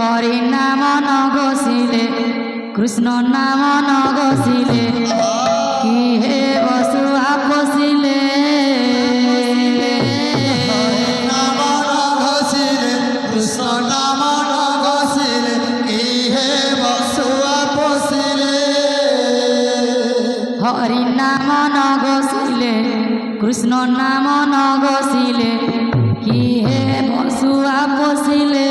হরি নাম নগসিলে কৃষ্ণ নাম নগসিলে কি হে বসু আপসিলে নাম নগসিলে কৃষ্ণ নাম নগসিলে কি হে বসু আপসিলে হরি নাম নগসিলে কৃষ্ণ নাম নগসিলে কি হে বসু আপসিলে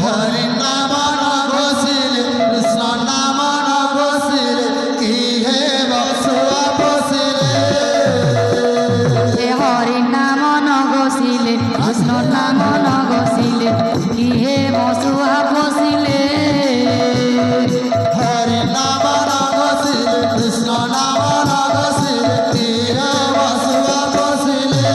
হরি নাম নগসিলে কৃষ্ণ নাম নগসিলে কি হে বসু আপসিলে হে হরি নাম নগসিলে কৃষ্ণ নাম নগসিলে কি হে বসু আপসিলে হরি নাম নগসিলে কৃষ্ণ নাম নগসিলে কি হে বসু আপসিলে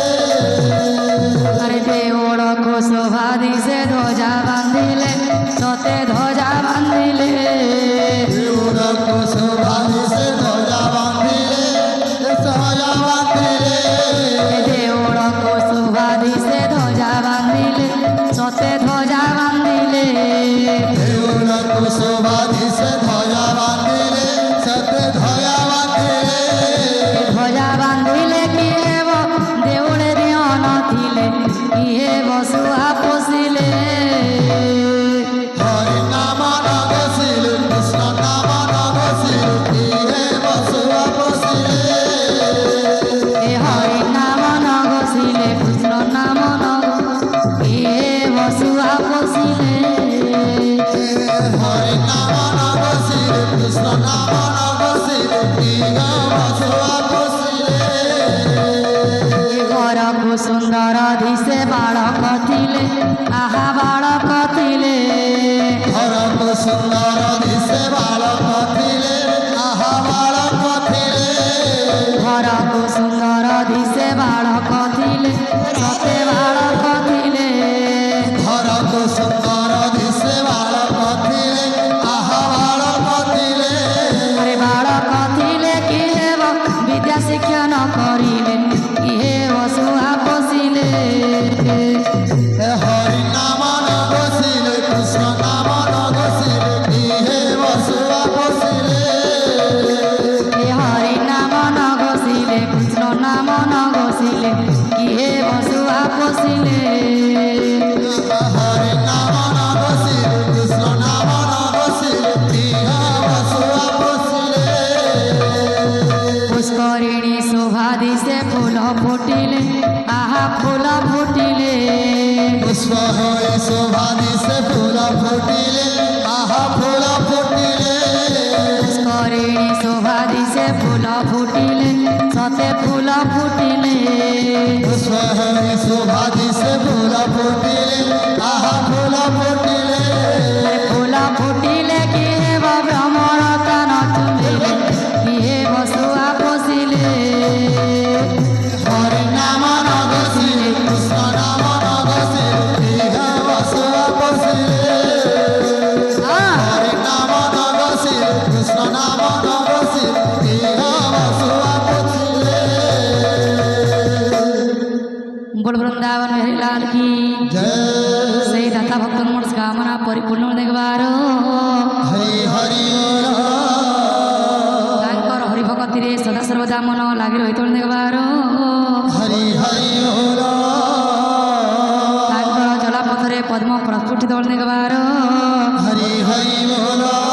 আরে দেওড়কো শোভা দিছে ধ্বজা বান্ধিলে সতে ধ্বজা বান্ধিলে দেউড়কো শোভা দিছে ধ্বজা বান্ধিলে ধ্বজা বান্ধিলে দেওড়কো শোভা দিছে ধ্বজা বান্ধিলে সতে ধ্বজা বান্ধিলে দেউড়কো শোভা দিছে ধ্বজা বান্ধিলে সতে ধ্বজা বান্ধিলে ধ্বজা বান্ধিলে কি হেব দেউড়ে দিও নথিলে কি হে বসু আপসিলে হরি নাম নগসিলে কৃষ্ণ নাম নগসিলে কি হে বসু আপসিলে হে হরি নাম নগসিলে কৃষ্ণ নাম নগ কি হে বসু আপসিলে হরি নাম নগসিলে কৃষ্ণ নাম নগসিলে কি হে বসু আপসিলে ঘরକୁ ସୁନ୍ଦର ଦିଶେ ବାଳକ ଥିଲେ ଆହା ବାଳକ ଥିଲେ ଘରକୁ ସୁନ୍ଦର ଦିଶେ ବାଳକ ଥିଲେ ଆହା ବାଳକ ଥିଲେ ଘରକୁ ସୁନ୍ଦର ଦିଶେ ବାଳକ ଥିଲେ ସତେ ବାଳକ ଥିଲେ ଘରକୁ ସୁନ୍ଦର ଦିଶେ ବାଳକ ଥିଲେ ଆହା ବାଳକ ଥିଲେ ଆରେ ବାଳକ ଥିଲେ କି ହେବ ବିଦ୍ୟା ଶିକ୍ଷା ନ କରିଲେ କି ହେବ ଶୁଆ ପଶିଲେ ହେ ହରି ନାମ ନଗସିଲେ କୃଷ୍ଣ ନାମ ନଗସିଲେ କି ହେ ବସୁଆ ପଶିଲେ ଏ ହରି ନାମ ନ ଘୋଷିଲେ କୃଷ୍ଣ ନାମ ନ ଘୋଷିଲେ କି ହେବ ଶୁଆ ପଶିଲେ ହରି ନାମ ନଗସିଲେ କୃଷ୍ଣ ନାମ ନଗସିଲେ କି ହେ ବସୁଆ ପଶିଲେ পুষ্করিণী শোভা দিছে ফুল ফুটিলে আহা ফুল ফুটিলে পুষ্প হয়ে শোভা দিছে ফুল ফুটিলে আহা ফুল ফুটিলে পুষ্করিণী শোভা দিছে ফুল ফুটিলে সতে ফুল ফুটিলে পুষ্প হয়ে শোভা দিছে ফুল ফুটিলে আহা ফুল ফুটিলে ফুল ফুটিলে কি হেব ভ্রমর কান চুমিলে কি হেব শুয়া পশিলে হরি নাম নগসিলে কৃষ্ণ নাম নগসিলে কি হে বসুয়া পশিলে হরি নাম নগসিলে কৃষ্ণ নাম নগসিলে কি হে বসুয়া পশিলে बोल वृंदावन बिहारी लाल की जय সেই দাতা ভক্ত মনস্কামনা পরিপূর্ণ দেখবারো हरि हरि ତାଙ୍କର ହରିଭଗତିରେ ସଦାସର୍ବଦା ମନ ଲାଗି ରହିଥିବ ଦେଖବାରో हरि हरि ତାଙ୍କର ଜଲାପଥରେ ପଦ୍ମ ପ୍ରସ୍ଫୁଟିତ ଦେଖବାରో हरि हरि बोला